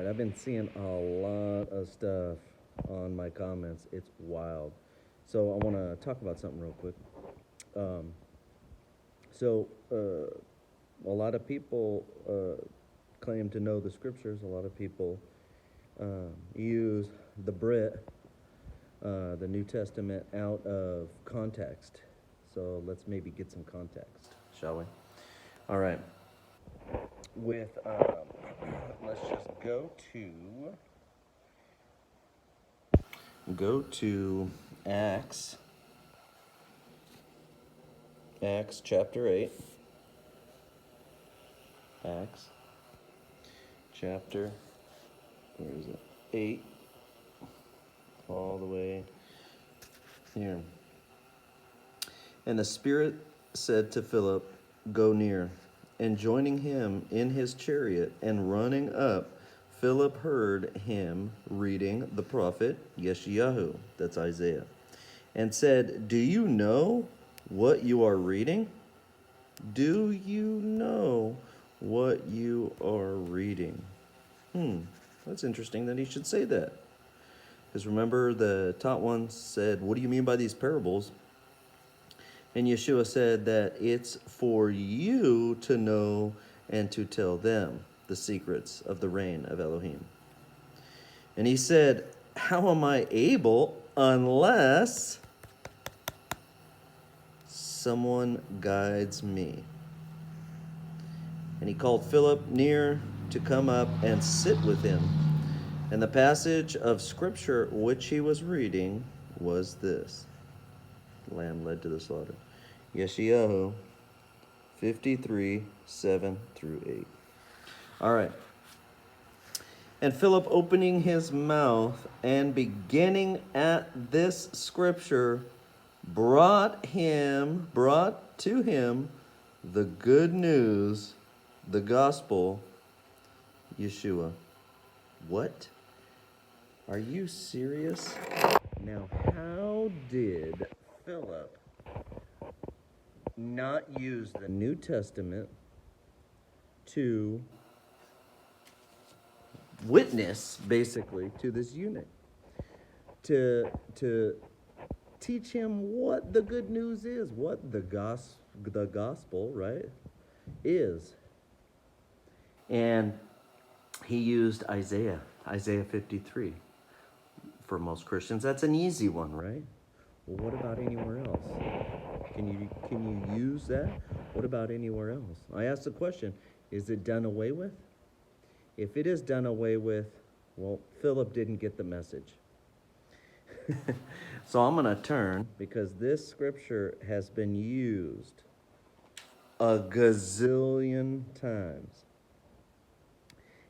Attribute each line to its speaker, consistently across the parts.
Speaker 1: right, I've been seeing a lot of stuff on my comments. It's wild. So I want to talk about something real quick. Um, a lot of people claim to know the scriptures. A lot of people use the Brit, the New Testament, out of context. So let's maybe get some context, shall we? All right. With let's just go to Acts chapter 8. Acts chapter, where is it? 8, all the way here. And the Spirit said to Philip, "Go near." And joining him in his chariot and running up, Philip heard him reading the prophet Yeshayahu, that's Isaiah, and said, "Do you know what you are reading? Do you know what you are reading?" That's interesting that he should say that. Because remember, the taught one said, "What do you mean by these parables?" And Yeshua said that it's for you to know and to tell them the secrets of the reign of Elohim. And he said, "How am I able unless someone guides me?" And he called Philip near to come up and sit with him. And the passage of scripture which he was reading was this. The lamb led to the slaughter. Yeshayahu 53, 7 through 8. All right. And Philip, opening his mouth and beginning at this scripture, brought to him the good news, the gospel, Yeshua. What? Are you serious? Now, how did Philip not use the New Testament to witness, basically, to this eunuch? To teach him what the good news is, what the gospel, right, is. And he used Isaiah 53. For most Christians, that's an easy one, right? Well, what about anywhere else? Can you use that? What about anywhere else? I asked the question, is it done away with? If it is done away with, well, Philip didn't get the message. So I'm going to turn, because this scripture has been used a gazillion times.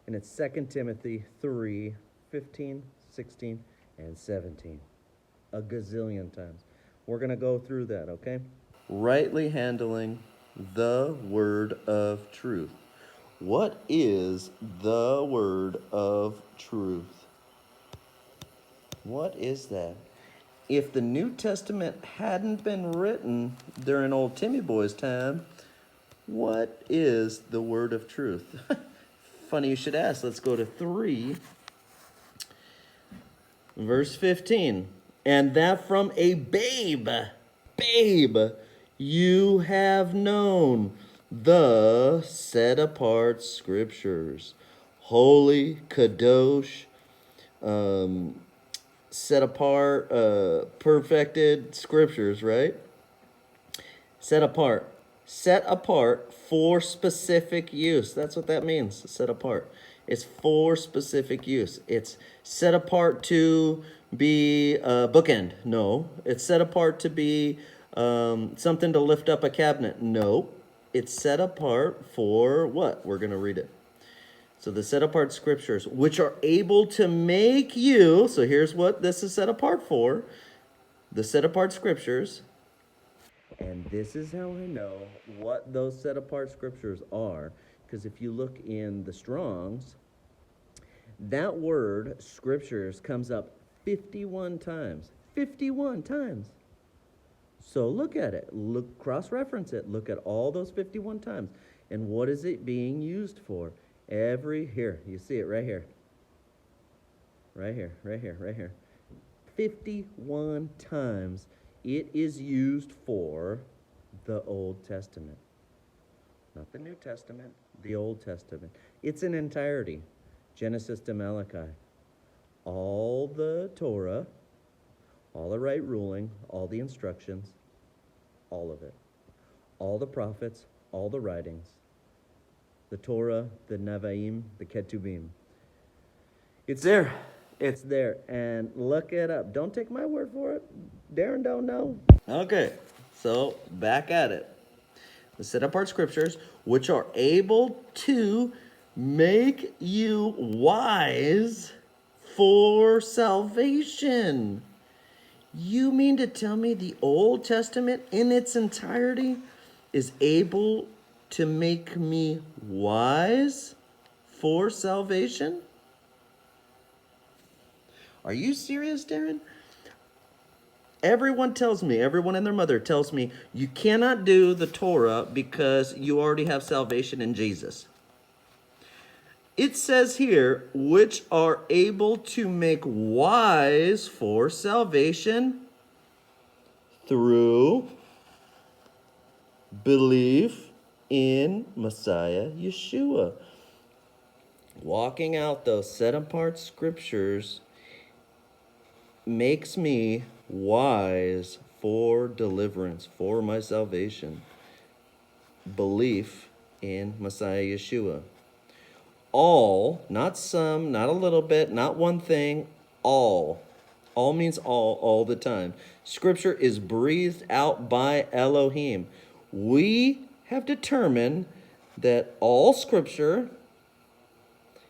Speaker 1: And it's 2 Timothy 3, 15, 16, and 17. A gazillion times. We're going to go through that, okay? Rightly handling the word of truth. What is the word of truth? What is that? If the New Testament hadn't been written during old Timmy Boy's time, what is the word of truth? Funny you should ask. Let's go to 3, verse 15. And that from a babe, you have known the set apart scriptures, holy, kadosh, set apart, perfected scriptures, right? Set apart for specific use. That's what that means, set apart. It's for specific use. It's set apart to be a bookend. No. It's set apart to be something to lift up a cabinet. No. It's set apart for what? We're going to read it. So the set apart scriptures, which are able to make you, so here's what this is set apart for, the set apart scriptures. And this is how I know what those set apart scriptures are, because if you look in the Strong's, that word, scriptures, comes up 51 times. 51 times. So look at it. Look, cross-reference it. Look at all those 51 times. And what is it being used for? Here, you see it right here. Right here, right here, right here. 51 times it is used for the Old Testament. Not the New Testament, the Old Testament. It's an entirety. Genesis to Malachi. All the Torah, all the right ruling, all the instructions, all of it. All the prophets, all the writings. The Torah, the Nevi'im, the Ketuvim. It's there. It's there. And look it up. Don't take my word for it. Darren don't know. Okay, so back at it. The set apart scriptures, which are able to make you wise for salvation. You mean to tell me the Old Testament in its entirety is able to make me wise for salvation? Are you serious, Darren? Everyone and their mother tells me, you cannot do the Torah because you already have salvation in Jesus. It says here, which are able to make wise for salvation through belief in Messiah Yeshua. Walking out those set apart scriptures makes me wise for deliverance, for my salvation. Belief in Messiah Yeshua. All, not some, not a little bit, not one thing, all. All means all the time. Scripture is breathed out by Elohim. We have determined that all Scripture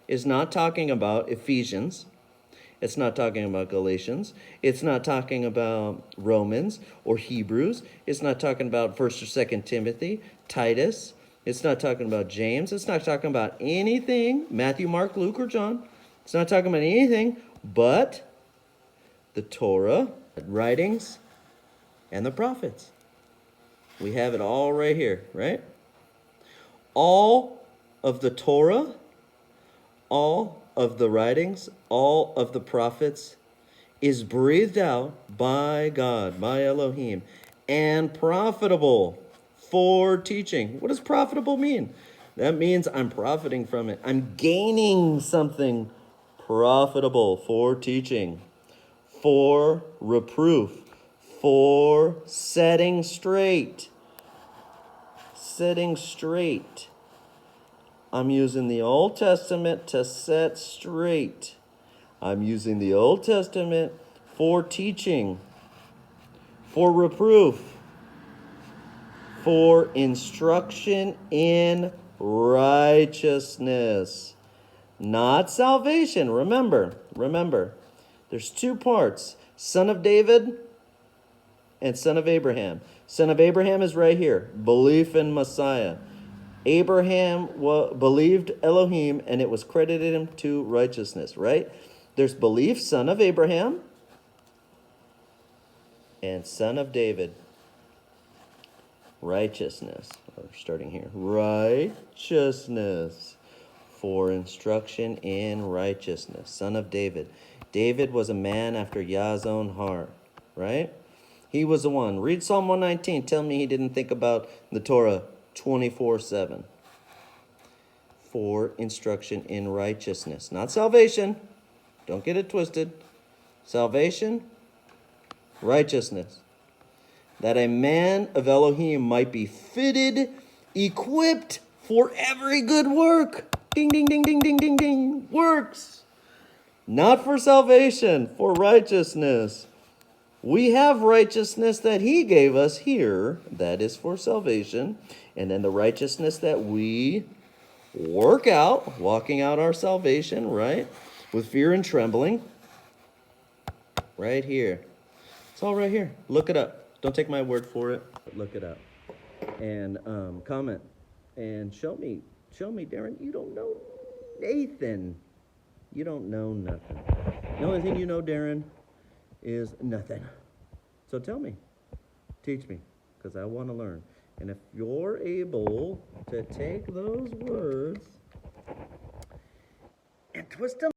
Speaker 1: is not talking about Ephesians. It's not talking about Galatians. It's not talking about Romans or Hebrews. It's not talking about 1st or 2nd Timothy, Titus. It's not talking about James. It's not talking about anything, Matthew, Mark, Luke, or John. It's not talking about anything but the Torah, writings, and the prophets. We have it all right here, right? All of the Torah, all of the writings, all of the prophets is breathed out by God, by Elohim, and profitable for teaching. What does profitable mean? That means I'm profiting from it. I'm gaining something profitable for teaching, for reproof, for setting straight. Setting straight. I'm using the Old Testament to set straight. I'm using the Old Testament for teaching, for reproof, for instruction in righteousness. Not salvation. Remember, there's two parts. Son of David and son of Abraham. Son of Abraham is right here. Belief in Messiah. Abraham believed Elohim and it was credited him to righteousness, right? There's belief, son of Abraham, and son of David. Righteousness. We're starting here. Righteousness. For instruction in righteousness. Son of David. David was a man after Yah's own heart, right? He was the one. Read Psalm 119. Tell me he didn't think about the Torah 24/7. For instruction in righteousness. Not salvation. Don't get it twisted. Salvation, righteousness. That a man of Elohim might be fitted, equipped for every good work. Ding, ding, ding, ding, ding, ding, ding. Works. Not for salvation, for righteousness. We have righteousness that he gave us here. That is for salvation. And then the righteousness that we work out, walking out our salvation, right? With fear and trembling. Right here. It's all right here. Look it up. Don't take my word for it. Look it up. And comment. And show me, Darren, you don't know Nathan. You don't know nothing. The only thing you know, Darren, is nothing. So tell me. Teach me. Because I want to learn. And if you're able to take those words and twist them